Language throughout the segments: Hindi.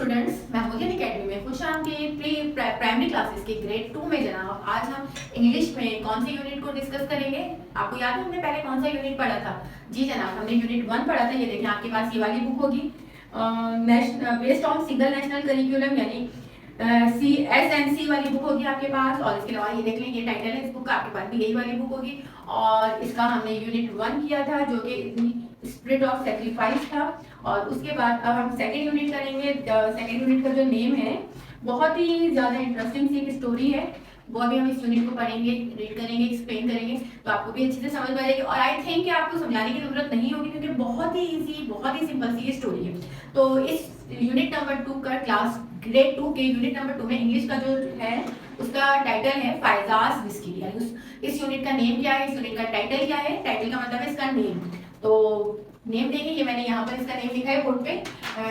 स्टूडेंट्स, मैं मुगिन एकेडमी में खुश आपके प्राइमरी क्लासेस के ग्रेड 2 में जनाब आज हम इंग्लिश में कौन से यूनिट को डिस्कस करेंगे। आपको याद है हमने पहले कौन सा यूनिट पढ़ा था? जी जनाब, हमने यूनिट 1 पढ़ा था। ये देखें आपके पास ये वाली बुक होगी, based on single national curriculum यानी CSNC वाली बुक होगी आपके पास। और इसके अलावा ये देख लें, ये टाइटल है इस बुक का, आपके पास भी यही वाली बुक होगी। और इसका हमने यूनिट 1 किया था जो कि स्पिरिट ऑफ सेक्रीफाइस था। और उसके बाद अब हम सेकंड यूनिट करेंगे। सेकंड यूनिट का जो नेम है बहुत ही ज़्यादा इंटरेस्टिंग सी एक स्टोरी है, वो अभी हम इस यूनिट को पढ़ेंगे, रीड करेंगे, एक्सप्लेन करेंगे, तो आपको भी अच्छे से समझ में आएगी। और आई थिंक कि आपको समझाने की जरूरत नहीं होगी क्योंकि बहुत ही ईजी, बहुत ही सिंपल सी ये स्टोरी है। तो इस यूनिट नंबर 2 का क्लास ग्रेड 2 के यूनिट नंबर 2 में इंग्लिश का जो है उसका टाइटल है फायजाज बिस्किट। यानी इस यूनिट का नेम क्या है, इस यूनिट का टाइटल क्या है? टाइटल का मतलब है इसका नेम। तो नेम देखें, ये मैंने यहाँ पर इसका नेम लिखा है बोर्ड पे,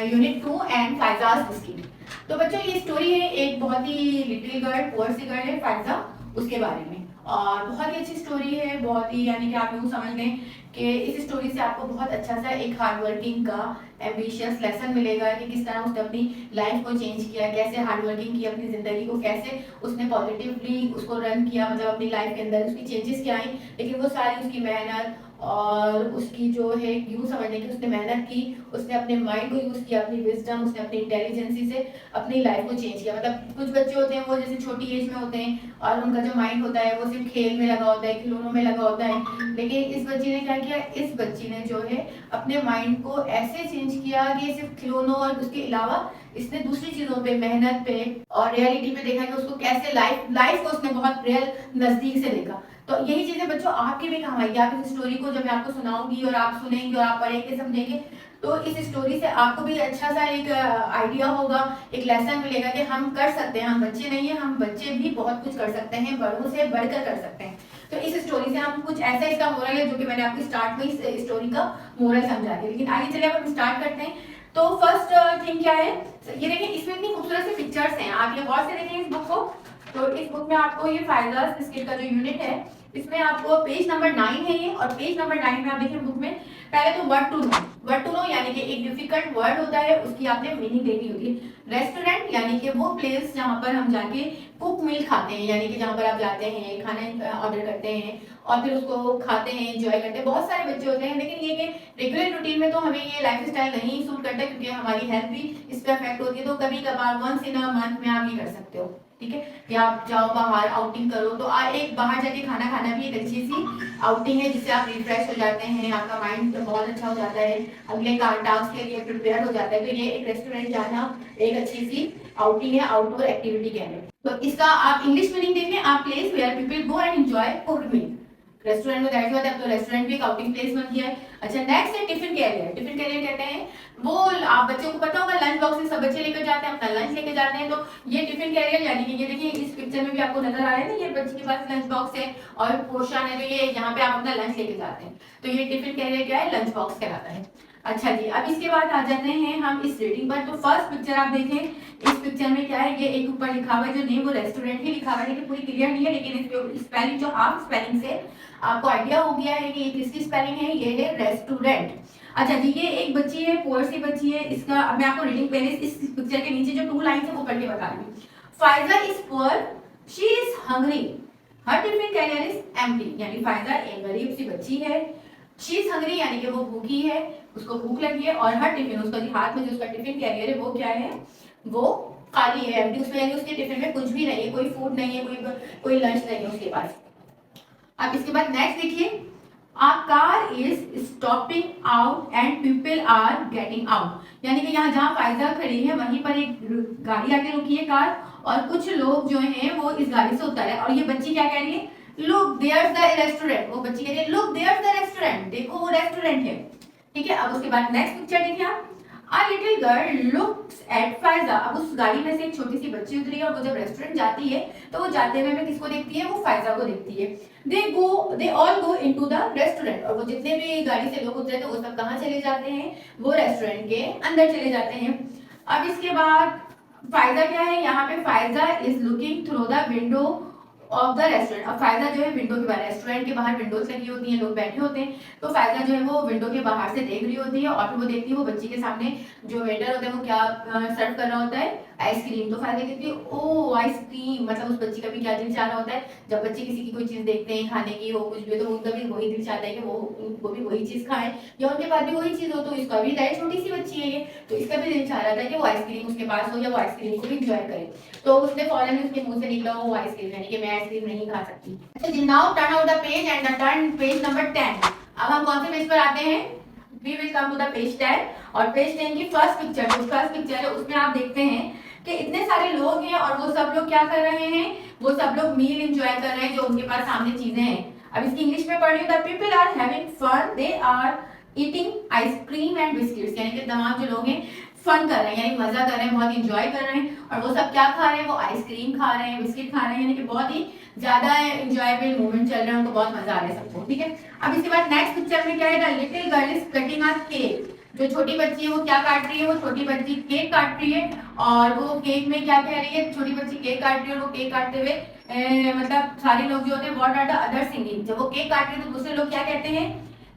यूनिट 2 एंड फायजाज बिस्किट। तो बच्चों ये स्टोरी है एक बहुत ही लिटिल गर्ल, पुअर सी गर्ल है फायजा, उसके बारे में। और बहुत ही अच्छी स्टोरी है, बहुत ही, यानी कि आप यूँ समझ लें कि इस स्टोरी से आपको बहुत अच्छा सा एक हार्ड वर्किंग का एम्बिशियस लेसन मिलेगा कि किस तरह उसने अपनी लाइफ को चेंज किया, कैसे हार्ड वर्किंग की अपनी ज़िंदगी को, कैसे उसने पॉजिटिवली उसको रन किया, मतलब अपनी लाइफ के अंदर उसकी चेंजेस क्या आई। लेकिन वो सारी उसकी मेहनत और उसकी जो है यूँ समझने की उसने मेहनत की, उसने अपने माइंड को यूज़ किया, अपनी विजडम, उसने अपनी इंटेलिजेंसी से अपनी लाइफ को चेंज किया। मतलब कुछ बच्चे होते हैं वो जैसे छोटी एज में होते हैं और उनका जो माइंड होता है वो सिर्फ खेल में लगा होता है, खिलौनों में लगा होता है। लेकिन इस बच्ची ने क्या किया, इस बच्ची ने जो है अपने माइंड को ऐसे चेंज किया कि सिर्फ खिलौनों और उसके अलावा इसने दूसरी चीजों पे, मेहनत पे और रियलिटी पे देखा कि उसको कैसे लाइफ को उसने बहुत रियल नजदीक से देखा। तो यही चीजें बच्चों आपके भी काम आएगी। आप इस स्टोरी को जब मैं आपको सुनाऊंगी और आप सुनेंगे और आप पढ़ेंगे समझेंगे तो इस स्टोरी से आपको भी अच्छा सा एक आइडिया होगा, एक लेसन मिलेगा कि हम कर सकते हैं, हम बच्चे नहीं हैं, हम बच्चे भी बहुत कुछ कर सकते हैं, बड़ों से बढ़कर कर सकते हैं। तो इस स्टोरी से हम कुछ ऐसा इसका मोरल है जो कि मैंने आपको स्टार्ट में इस स्टोरी का मोरल समझा दिया। लेकिन आगे चले अब हम स्टार्ट करते हैं। तो फर्स्ट थिंग क्या है, ये देखिए इसमें इतनी खूबसूरत सी पिक्चर्स हैं, आप ये गौर से देखें इस बुक को। तो इस बुक में आपको ये फायजाज बिस्किट का जो यूनिट है इसमें आपको पेज नंबर 9 है ये। और पेज नंबर 9 में आप देखिए बुक में पहले तो वर्ड टू नो यानी कि एक डिफिकल्ट वर्ड होता है, उसकी आपने मीनिंग देखनी होती है। रेस्टोरेंट यानी कि वो प्लेस जहाँ पर हम जाके कुक मील खाते हैं, यानी कि जहाँ पर आप जाते हैं, खाना ऑर्डर करते हैं और फिर उसको खाते हैं, एंजॉय करते हैं। बहुत सारे बच्चे होते हैं, लेकिन ये कि रेगुलर रूटीन में तो हमें ये लाइफ स्टाइल नहीं सूट करता क्योंकि हमारी हेल्थ भी इस पर अफेक्ट होती है। तो कभी कभार वंस इन अ मंथ में आप ये कर सकते हो, ठीक है, कि आप जाओ बाहर आउटिंग करो। तो एक बाहर जाके खाना खाना भी एक अच्छी सी आउटिंग है जिससे आप रिफ्रेश हो जाते हैं, आपका माइंड बहुत अच्छा हो जाता है, अगले टास्क के लिए प्रिपेयर हो जाता है। तो ये एक रेस्टोरेंट जाना एक अच्छी सी आउटिंग है, आउटडोर एक्टिविटी कह लें। तो इसका आप इंग्लिश मीनिंग देखें, आप place where people go and enjoy cooked meal. Restaurant में दैट है, तो रेस्टोरेंट भी एक आउटिंग प्लेस बन गया है। अच्छा, नेक्स्ट है टिफिन कैरियर। टिफिन कैरियर कहते हैं वो, आप बच्चों को पता होगा लंच बॉक्स से सब बच्चे लेकर जाते हैं, अपना लंच लेकर जाते हैं। तो ये टिफिन कैरियर यानी कि ये देखिए इस पिक्चर में भी आपको नजर आ रहा है ना, ये बच्चे के पास लंच बॉक्स है और पोर्शन है, तो ये यहाँ पे आप अपना लंच लेके जाते हैं। तो ये टिफिन कैरियर क्या है, लंच बॉक्स कहलाता है। अच्छा जी, अब इसके बाद आ जाते हैं हम इस रीडिंग पर। तो फर्स्ट पिक्चर आप देखें, इस पिक्चर में क्या है, ये एक ऊपर लिखा हुआ है जो नेम वो रेस्टोरेंट ही लिखा हुआ है, लेकिन पूरी क्लियर नहीं है, लेकिन इस स्पेलिंग जो हाफ स्पेलिंग से आपको आइडिया हो गया है कि ये किसकी स्पेलिंग है, ये है रेस्टोरेंट। अच्छा जी, ये एक बच्ची है, पुअर सी बच्ची है। इसका मैं आपको रीडिंग पहले इस पिक्चर के नीचे जो 2 लाइन है वो पढ़ के बता रही हूँ। Faiza is poor, she is hungry, her tiffin carrier is empty. यानी फाइजा एक गरीब सी बच्ची है, शी इज हंग्री यानी कि वो भूखी है, उसको भूख लगी है, और हर टिफिन, उसका जो हाथ में जो उसका टिफिन कैरियर है वो क्या है, वो खाली है, एम्प्टी। उसमें यानी उसके टिफिन में कुछ भी नहीं है, कोई फूड नहीं है, कोई लंच नहीं है उसके पास। अब इसके बाद नेक्स्ट देखिए, A car is stopping out and people are getting out। यानी कि यहाँ जहाँ फायजा खड़ी है वहीं पर एक गाड़ी आके रुकी है कार, और कुछ लोग जो हैं वो इस गाड़ी से उतर है। और ये बच्ची क्या कह रही है, लुक देयर्स द रेस्टोरेंट। वो बच्ची कह रही है लुक देयर्स द रेस्टोरेंट, देखो वो रेस्टोरेंट है, ठीक है। अब उसके बाद नेक्स्ट पिक्चर देखिए आप, A little girl looks at Faiza. अब उस गाड़ी में से एक छोटी सी बच्ची उतरी है और वो जब रेस्टोरेंट जाती है तो वो जाते हुए में किसको देखती है, वो फायजा को देखती है। they all go into the restaurant। और वो जितने भी गाड़ी से लोग उतरे थे वो सब कहाँ चले जाते हैं, वो रेस्टोरेंट के अंदर चले जाते हैं। अब इसके बाद फायजा क्या है, यहाँ पे Faiza is looking through the window of the restaurant. अब फायदा जो है विंडो के बाहर, रेस्टोरेंट के बाहर विंडोज लगी होती हैं, लोग बैठे होते हैं, तो फायदा जो है वो विंडो के बाहर से देख रही होती है और फिर वो देखती है वो बच्ची के सामने जो वेटर होता है वो क्या सर्व कर रहा होता है, आइसक्रीम। तो फायदा कहती है ओ आइसक्रीम, मतलब उस बच्ची का भी क्या दिल चाह रहा होता है, जब बच्चे किसी की कोई चीज देखते हैं खाने की हो कुछ भी, तो उनका भी वही दिल चाहता है कि वो भी वही चीज खाएं या उनके पास भी वही चीज हो। तो इसका भी राइट, छोटी सी बच्ची है ये, तो इसका भी दिल चाह रहा था कि वो आइसक्रीम उसके पास हो या वो आइसक्रीम को भी इंजॉय करे। तो उसने फौरन उसके मुंह से निकला वो आइसक्रीम, यानी कि मैं आइसक्रीम नहीं खा सकती। अच्छा जी, now turn out the page and the turn page number 10। अब हम कौन से पेज पर आते हैं? We will come to the page 10 और पेज 10 की फर्स्ट पिक्चर, जो फर्स्ट पिक्चर है उसमें आप देखते हैं कि इतने सारे लोग हैं और वो सब लोग क्या कर रहे हैं, वो सब लोग मील एंजॉय कर रहे हैं, जो उनके पास सामने चीजें हैं। अब इसकी इंग्लिश में पढ़ रही हूँ, the people are having fun, they are eating ice cream and biscuits, यानी कि तमाम जो लोग हैं फन कर रहे हैं, यानी मजा कर रहे हैं, बहुत इंजॉय कर रहे हैं। और वो सब क्या खा रहे हैं? वो आइसक्रीम खा रहे हैं, बिस्किट खा रहे हैं, यानी कि बहुत ही ज्यादा इंजॉयबल मोमेंट चल रहे हैं, उनको बहुत मजा आ रहा है सबको। ठीक है, अब इसके बाद नेक्स्ट पिक्चर में क्या है? The little girl is cutting a cake. जो छोटी बच्ची है वो क्या काट रही है? वो छोटी बच्ची केक काट रही है और वो केक में क्या कह रही है? छोटी बच्ची केक काट रही है और वो केक काटते हुए मतलब सारे लोग जो होते हैं what are the other singing. जब वो केक काट रही है तो दूसरे लोग क्या कहते हैं?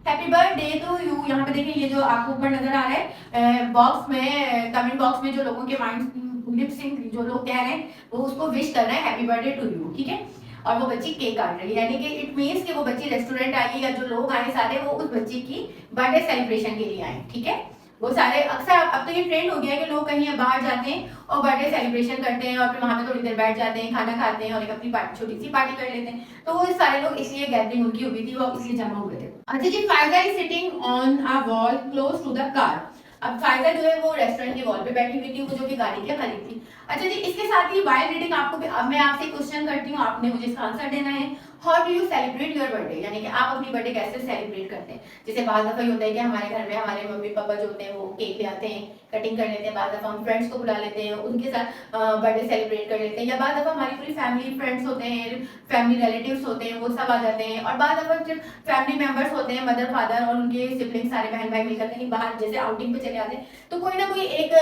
Happy birthday to you. यहाँ पे देखिए ये जो आपको ऊपर नजर आ रहा है बॉक्स में, कमेंट बॉक्स में जो लोगों के माइंड लिप सिंक जो लोग कह रहे हैं वो उसको विश कर रहे हैं हैप्पी बर्थडे टू यू। ठीक है, और वो बच्ची केक काट रही है, यानी कि इट मींस कि वो बच्ची रेस्टोरेंट आई या जो लोग आए सारे वो उस बच्ची की बर्थडे सेलिब्रेशन के लिए आए। ठीक है, वो सारे अक्सर अब तो ये ट्रेंड हो गया है कि लोग कहीं बाहर जाते हैं और बर्थडे सेलिब्रेशन करते हैं और फिर वहां पे थोड़ी देर बैठ जाते हैं, खाना खाते हैं और एक अपनी पार्टी, छोटी सी पार्टी कर लेते हैं। तो वो सारे लोग इसलिए गैदरिंग उनकी हुई थी, वो इसलिए जमा हुए थे। अच्छा जी, Faiza is sitting on a wall close to the car. अब फायदा जो है वो रेस्टोरेंट के वॉल पे बैठी हुई थी, वो जो कि गाड़ी के करीब थी। अच्छा जी, इसके साथ ही वाइल रीडिंग आपको अब मैं आपसे क्वेश्चन करती हूँ, आपने मुझे इसका आंसर देना है। How do you celebrate your birthday, यानी कि आप अपनी बर्थडे कैसे सेलिब्रेट करते हैं? जैसे बाद दफा होता है कि हमारे घर में हमारे मम्मी पापा जो होते हैं वो केक ले आते हैं, कटिंग कर लेते हैं, बाद दफा हम फ्रेंड्स को बुला लेते हैं, उनके साथ बर्थडे सेलिब्रेट कर लेते हैं, या बाद दफा हमारी पूरी फैमिली फ्रेंड्स होते हैं, फैमिली रिलेटिव्स होते हैं, वो सब आ जाते हैं। और बाद दफा जब फैमिली मेंबर्स होते हैं, मदर फादर और उनके सिबलिंग सारे बहन भाई मिलकर कहीं बाहर जैसे आउटिंग पे चले आते हैं, तो कोई ना कोई एक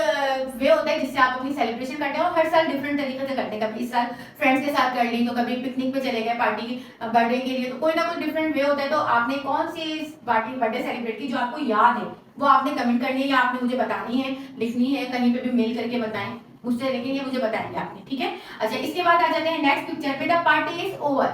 वे होता है जिससे आप अपनी सेलिब्रेशन करते हैं और हर साल डिफरेंट तरीके से करते हैं। कभी इस साल फ्रेंड्स के साथ कर ली, तो कभी पिकनिक पे चले गए पार्टी बर्थडे के लिए, तो कोई ना कोई डिफरेंट वे होता है। तो आपने कौन सी पार्टी बर्थडे सेलिब्रेट की जो आपको याद है, वो आपने कमेंट करनी है या आपने मुझे बतानी है, लिखनी है, कहीं पे भी मेल करके बताएं मुझसे, लेकिन ये मुझे बताएंगे आपने। ठीक है, अच्छा इसके बाद आ जाते हैं नेक्स्ट पिक्चर पे, the party is over.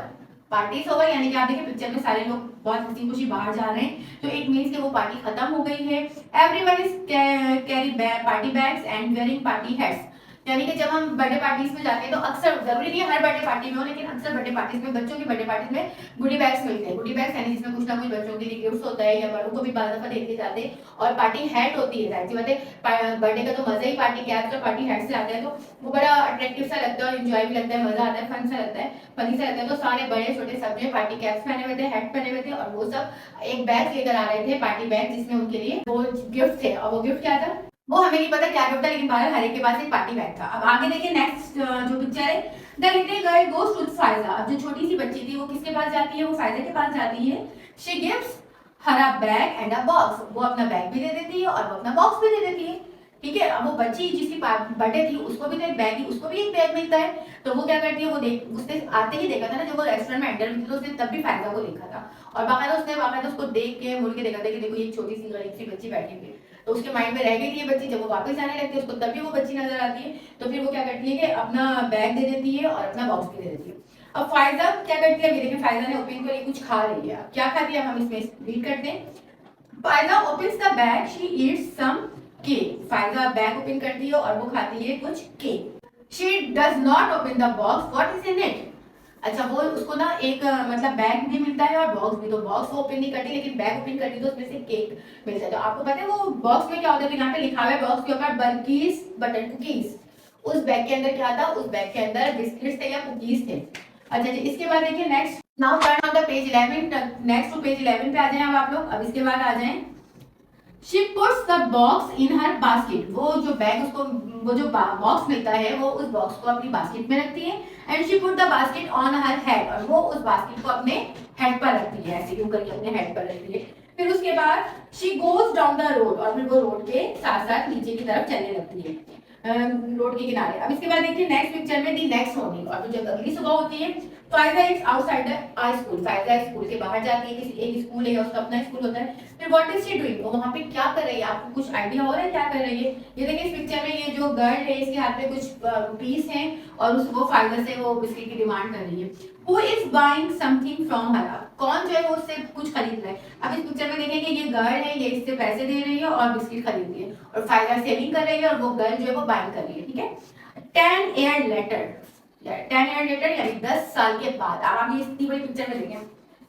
Party is over यानी कि आप देखिए पिक्चर में सारे लोग बहुत हंसी खुशी बाहर जा रहे हैं, तो इट मींस कि वो पार्टी खत्म हो गई है। Everyone is carry party bags and wearing party hats, यानी कि जब हम बर्थडे पार्टीज में जाते हैं तो अक्सर, जरूरी नहीं है हर बर्थडे पार्टी में हो, लेकिन अक्सर बर्थडे पार्टीज में, बच्चों की बर्थडे पार्टीज में गुडी बैग्स मिलते हैं। गुडी बैग्स यानी जिसमें कुछ ना कुछ बच्चों के लिए गिफ्ट्स होता है या बड़ों को भी बाद दफा देते जाते हैं। और पार्टी हैट होती है, जाहिर सी बात है बर्थडे का तो मजा ही पार्टी कैप्स और पार्टी हैट से आता है, तो वो बड़ा अट्रैक्टिव सा लगता है और एंजॉय भी लगता है, मजा आता है, फन सा लगता है, फनी सा लगता है। तो सारे बड़े छोटे सब जो पार्टी कैप्स पहने हुए थे, हैट पहने हुए थे और वो सब एक बैग लेकर आ रहे थे, पार्टी बैग, जिसमें उनके लिए वो गिफ्ट थे। और वो गिफ्ट क्या था वो हमें नहीं पता क्या गिफ्ट था, लेकिन हर एक के पास एक पार्टी बैग था। अब आगे देखिए नेक्स्ट जो पिक्चर है, the little girl goes to Faiza. अब जो छोटी सी बच्ची थी वो किसके पास जाती है? वो फायजा के पास जाती है। She gives her a bag and a box, वो अपना बैग भी दे देती है और वो अपना बॉक्स भी दे देती है। ठीक है, अब वो बच्ची जिसकी बर्थडे थी उसको भी तो एक बैग, उसको भी एक बैग मिलता है, तो वो क्या करती है, वो देख, उसने आते ही देखा था ना जब वो रेस्टोरेंट में एंटर हुई थी, तो उसने तब भी फायदा को देखा था और बाकायदा उसको देख के मुड़ के देखा था कि देखो ये छोटी सी गरीब सी बच्ची बैठी हुई है। तो उसके माइंड में रह गई थी ये बच्ची। जब वो वापस जाने लगती है उसको तभी वो बच्ची नजर आती है, तो फिर वो क्या करती है कि अपना बैग दे देती है और अपना बॉक्स भी दे देती है। अब फायदा क्या करती है, अभी देखिए फायदा ने ओपन के लिए कुछ खा रही है। अब क्या खाती है हम इसमें रीड करते हैं। Faiza opens the bag, she eats some cake. Faiza bag open करती है और वो खाती है कुछ cake. She does not open the box, what is in it. अच्छा, वो उसको ना एक मतलब बैग भी मिलता है और बॉक्स भी, तो बॉक्स वो ओपन नहीं करती लेकिन बैग ओपन करती तो उसमें से केक मिलता है। तो आपको पता है वो बॉक्स में क्या होता है, तो यहाँ पे लिखा हुआ है बॉक्स के ऊपर बर्गीज बटर कुकीज। उस बैग के अंदर क्या था, उस बैग के अंदर बिस्किट्स थे या कुकीज थे। अच्छा जी, इसके बाद देखिए next, now turn on the page 11, next to page 11 पे आ जाएं अब आप लोग। अब इसके बाद आ जाएं, She puts the box in her basket. वो जो बैग उसको, वो जो बॉक्स मिलता है वो उस बॉक्स को अपनी बास्केट में रखती है। And she put the basket on her head, और वो उस बास्केट को अपने हेड पर रखती है, ऐसे यूं करके अपने हेड पर रखती है। फिर उसके बाद she goes down the road, और फिर वो रोड के साथ साथ नीचे की तरफ चलने लगती है। रोड के किनारे। अब इसके बाद देखिए नेक्स्ट पिक्चर में दी नेक्स्ट मॉर्निंग, और जब अगली सुबह होती है, Faiza is outside a school, Faiza school के बाहर जाती है, किसी एक स्कूल है उसका अपना स्कूल होता है। फिर व्हाट इज शी डूइंग, वो वहां पे क्या कर रही है, आपको कुछ आइडिया हो रहा है क्या कर रही है? ये देखिए इस पिक्चर में ये जो गर्ल है इसके हाथ में कुछ रुपीस हैं और वो फायजा से वो बिस्किट की डिमांड कर रही है। Who is buying something from her, कौन जो है वो उससे कुछ खरीद रहा है। अब इस पिक्चर में देखेंगे ये गर्ल है, ये इससे पैसे दे रही है और बिस्किट खरीद रही है, और फायदा सेविंग कर रही है और वो गर्ल जो है वो बाइंग कर रही है, ठीक है। 10 year later, 10 year later यानी 10 साल के बाद। अब आप ये इतनी बड़ी पिक्चर में देखें,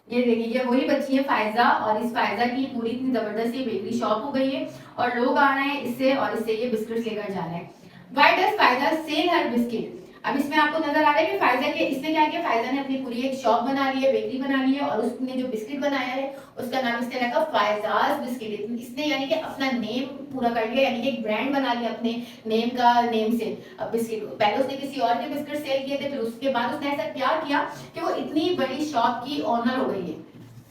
ये देखिए ये वही बच्ची है फायजा, और इस फायजा की पूरी इतनी जबरदस्त ये बेकरी शॉप हो गई है और लोग आ रहे हैं इससे, और इससे ये बिस्किट लेकर जा रहे हैं। Why does Faiza sell her biscuit, अब इसमें आपको नजर आ रहा है कि फायजा के इसने क्या किया, फायजा ने अपनी पूरी एक शॉप बना ली है, बेकरी बना ली है, और उसने जो बिस्किट बनाया है उसका नाम इसने रखा फायजाज बिस्किट। इसने यानी कि अपना नेम पूरा कर लिया, यानी कि एक ब्रांड बना लिया अपने नेम का, नेम से बिस्किट। पहले उसने किसी और के बिस्किट सेल किए थे, फिर उसके बाद उसने ऐसा क्या किया कि वो इतनी बड़ी शॉप की ओनर हो गई है,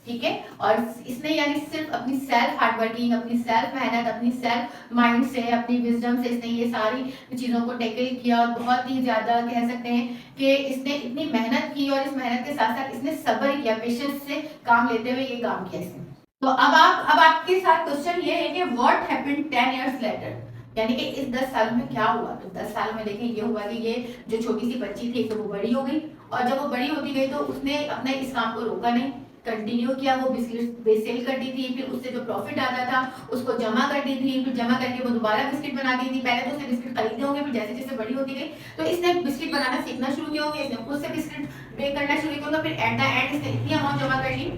ठीक है। और इसने यानी सिर्फ अपनी सेल्फ हार्डवर्किंग, अपनी सेल्फ मेहनत, अपनी सेल्फ माइंड से, अपनी विजडम से इसने ये सारी चीजों को टैकल किया, और बहुत ही ज्यादा कह सकते हैं कि इसने इतनी मेहनत की, और इस मेहनत के साथ साथ इसने सब्र किया, पेशेंस से काम लेते हुए ये काम किया इसने। तो अब आपके साथ क्वेश्चन ये है कि व्हाट हैपेंड 10 years later, यानी कि इस 10 साल में क्या हुआ। तो 10 साल में देखिए ये हुआ कि ये जो छोटी सी बच्ची थी तो वो बड़ी हो गई, और जब वो बड़ी होती गई तो उसने अपने इस काम को रोका नहीं, कंटिन्यू किया। वो बिस्किट सेल करती थी, फिर उससे जो प्रॉफिट आता था उसको जमा करती थी, फिर जमा करके वो दोबारा बिस्किट बनाती थी। पहले तो उसने बिस्किट खरीदे होंगे, फिर जैसे जैसे बड़ी होती गई तो इसने बिस्किट बनाना सीखना शुरू किया होगा, इसने खुद से बिस्किट बेक करना शुरू किया होगा। फिर एट द एंड इसने इतनी अमाउंट जमा कर ली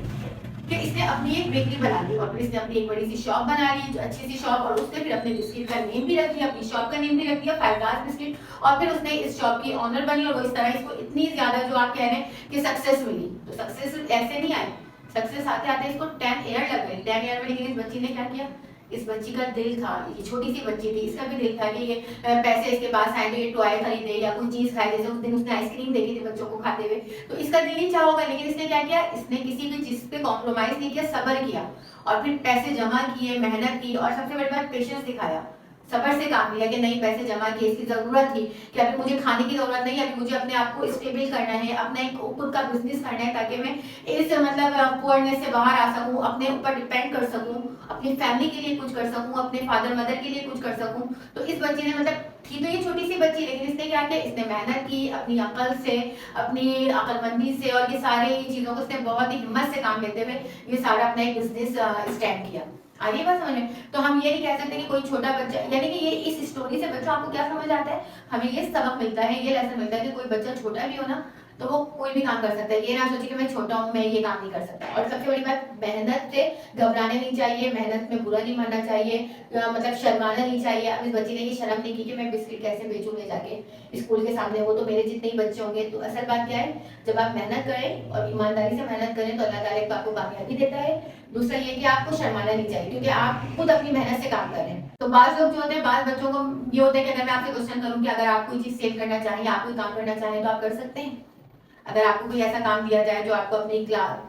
कि इसने अपनी एक बेकरी बना ली, और फिर इसने अपनी एक बड़ी सी शॉप बना ली, जो अच्छी सी शॉप, और उसने फिर अपने बिस्किट का नेम भी रख दिया, अपनी शॉप का नेम भी रख दिया फायदाज बिस्किट, और फिर उसने इस शॉप की ऑनर बनी, और वो इस तरह इसको इतनी ज्यादा जो आप कह रहे हैं कि सक्सेस मिली। तो सक्सेस ऐसे नहीं आई, सक्सेस आते आते इसको 10 ईयर लग गए। 10 ईयर में लेकिन इस बच्ची ने क्या किया, इस बच्ची का दिल था, ये छोटी सी बच्ची थी, इसका भी दिल था कि ये पैसे इसके पास आए तो ये टॉय खरीदे या कोई चीज खाए, जैसे उस दिन उसने आइसक्रीम देखी थी बच्चों को खाते हुए, तो इसका दिल ही चाह होगा। लेकिन इसने क्या किया, इसने किसी भी चीज पे कॉम्प्रोमाइज नहीं किया, सब्र किया, और फिर पैसे जमा किए, मेहनत की, और सबसे बड़ी बात पेशेंस दिखाया, सबर से काम लिया कि नहीं पैसे जमा किए, इसकी जरूरत थी कि अभी मुझे खाने की जरूरत नहीं, अभी मुझे अपने आप को स्टेबल करना है, अपना एक खुद का बिजनेस करना है, ताकि मैं इस मतलब पुअरनेस से बाहर आ सकूं, अपने ऊपर डिपेंड कर सकूं, अपनी फैमिली के लिए कुछ कर सकूं, अपने फादर मदर के लिए कुछ कर सकूं। तो इस बच्ची ने मतलब थी तो ये छोटी सी बच्ची, लेकिन इसने क्या किया, इसने मेहनत की अपनी अकल से, अपनी अकलमंदी से, और ये सारी चीजों को इसने बहुत ही हिम्मत से काम लेते हुए ये सारा अपना एक बिजनेस स्टैंड किया। आगे बात समझ में। तो हम ये नहीं कह सकते कि कोई छोटा बच्चा, यानी कि ये इस स्टोरी से बच्चों आपको क्या समझ आता है, हमें ये सबक मिलता है, ये लेसन मिलता है कि कोई बच्चा छोटा भी हो ना तो वो कोई भी काम कर सकता है, ये ना सोचे कि मैं छोटा हूँ मैं ये काम नहीं कर सकता। और सबसे बड़ी बात, मेहनत से घबराने नहीं चाहिए, मेहनत में बुरा नहीं मानना चाहिए, मतलब शर्माना नहीं चाहिए। अब इस बच्ची ने ये शर्म नहीं की कि मैं बिस्किट कैसे बेचूं ले जाके स्कूल के सामने, वो तो मेरे जितने ही बच्चे होंगे। तो असल बात क्या है, जब आप मेहनत करें और ईमानदारी से मेहनत करें तो अल्लाह ताला आपको कामयाबी देता है। दूसरा ये कि आपको शर्माना नहीं चाहिए, क्योंकि आप खुद अपनी मेहनत से काम कर रहे हैं। तो बाज लोग जो होते हैं, बाज बच्चों को ये होता है कि अगर मैं आपसे क्वेश्चन करूं कि अगर आप कोई चीज सेल करना चाहें या आप कोई काम करना चाहें तो आप कर सकते हैं। अगर आपको कोई ऐसा काम दिया जाए जो आपको अपनी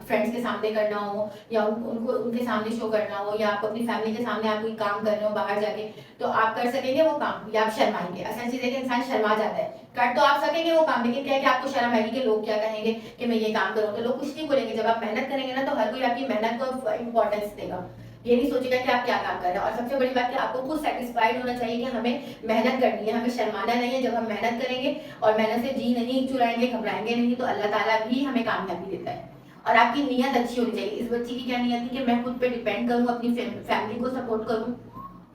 फ्रेंड्स के सामने करना हो, या उनको उनके सामने शो करना हो, या आपको अपनी फैमिली के सामने आप कोई काम कर रहे हो बाहर जाके, तो आप कर सकेंगे वो काम, या आप शर्माएंगे। असल चीज है कि इंसान शर्मा जाता है, कर तो आप सकेंगे वो काम, लेकिन क्या है कि आपको शर्म आएगी कि लोग क्या कहेंगे कि मैं ये काम करूँ, तो लोग कुछ नहीं बोलेंगे। जब आप मेहनत करेंगे ना तो हर कोई आपकी मेहनत को इंपॉर्टेंस देगा, ये नहीं सोचेगा कि आप क्या काम कर रहे हैं। और सबसे बड़ी बात है, आपको खुद सेटिस्फाइड होना चाहिए कि हमें मेहनत करनी है, हमें शर्माना नहीं है। जब हम मेहनत करेंगे और मेहनत से जी नहीं चुराएंगे, घबराएंगे नहीं, तो अल्लाह ताला भी हमें कामयाबी देता है। और आपकी नीयत अच्छी होनी चाहिए। इस बच्ची की क्या नीयत थी कि मैं खुद पे डिपेंड करूँ, अपनी फैमिली को सपोर्ट करूँ,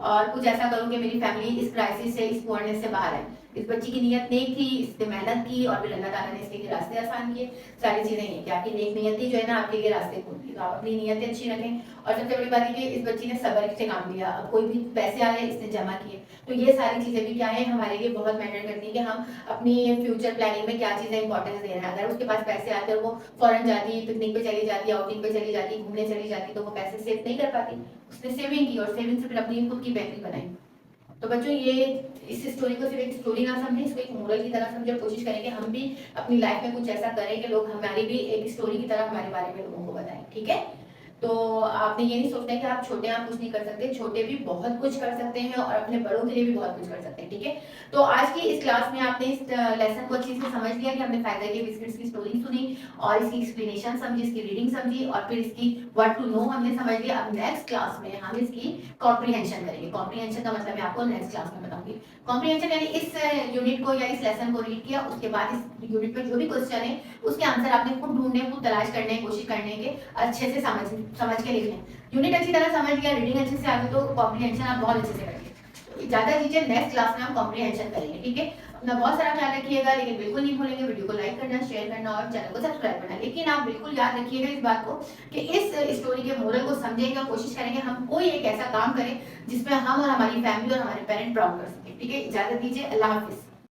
और कुछ ऐसा करूँ कि मेरी फैमिली इस क्राइसिस से, इस पुअरनेस से बाहर आए। इस बच्ची की नीयत नेक थी, इसने मेहनत की, और फिर अल्लाह ताला ने इसके लिए रास्ते आसान किए। सारी चीजें ये कि आपकी नेक नीयत जो है ना आपके लिए रास्ते खोलती है। तो आप अपनी नीयतें अच्छी रखें। और सबसे बड़ी बात है कि इस बच्ची ने सब्र से काम लिया, अब कोई भी पैसे आ रहे इसने जमा किए। तो ये सारी चीजें भी क्या है, हमारे लिए बहुत मैटर करती है कि हम अपनी फ्यूचर प्लानिंग में क्या चीजें इंपॉर्टेंस दे रहे हैं। अगर उसके पास पैसे आते और वो फॉरन जाती, पिकनिक पे चली जाती, आउटिंग पे चली जाती, घूमने चली जाती, तो वो पैसे सेव नहीं कर पाती। उसने सेविंग की, और सेविंग से फिर अपनी खुद की बेकरी बनाई। तो बच्चों ये इस स्टोरी को सिर्फ एक स्टोरी ना समझें, इसको एक मोरल की तरह समझे, कोशिश करें कि हम भी अपनी लाइफ में कुछ ऐसा करें कि लोग हमारी भी एक स्टोरी की तरह हमारे बारे में लोगों को बताएं। ठीक है, तो आपने ये नहीं सोचना है कि आप छोटे हैं, आप कुछ नहीं कर सकते। छोटे भी बहुत कुछ कर सकते हैं और अपने बड़ों के लिए भी बहुत कुछ कर सकते हैं, ठीक है। तो आज की इस क्लास में आपने इस लेसन को अच्छे से समझ लिया कि हमने फायदा के बिस्किट्स की स्टोरी सुनी और इसकी एक्सप्लेनेशन समझी, इसकी रीडिंग समझी और फिर इसकी व्हाट टू नो हमने समझ लिया। अब नेक्स्ट क्लास में हम इसकी कॉम्प्रीहेंशन करेंगे। कॉम्प्रीहेंशन का मतलब मैं आपको नेक्स्ट क्लास में बताऊंगी। कॉम्प्रीहेंशन यानी इस यूनिट को या इस लेसन को रीड किया, उसके बाद इस यूनिट में जो भी क्वेश्चन है उसके आंसर आपने खुद ढूंढने, खुद तलाश करने की कोशिश करने के, अच्छे से समझ के लिखने। यूनिट अच्छी तरह समझ लिया, रीडिंग अच्छे से आ गई, तो कॉम्प्रीहेंशन आप बहुत अच्छे से करेंगे। ज्यादा चीजें नेक्स्ट क्लास में हम कॉम्प्रीहेंशन करेंगे, ठीक है। अपना बहुत सारा ख्याल रखिएगा, लेकिन बिल्कुल नहीं भूलेंगे वीडियो को लाइक करना, शेयर करना और चैनल को सब्सक्राइब करना। लेकिन आप बिल्कुल याद रखिएगा इस बात को कि इस स्टोरी के मोरल को समझेंगे और कोशिश करेंगे हम कोई एक ऐसा काम करें जिसमें हम और हमारी फैमिली और हमारे पेरेंट प्राउड कर सकें, ठीक है। इजाजत दीजिए, अल्लाह हाफिज।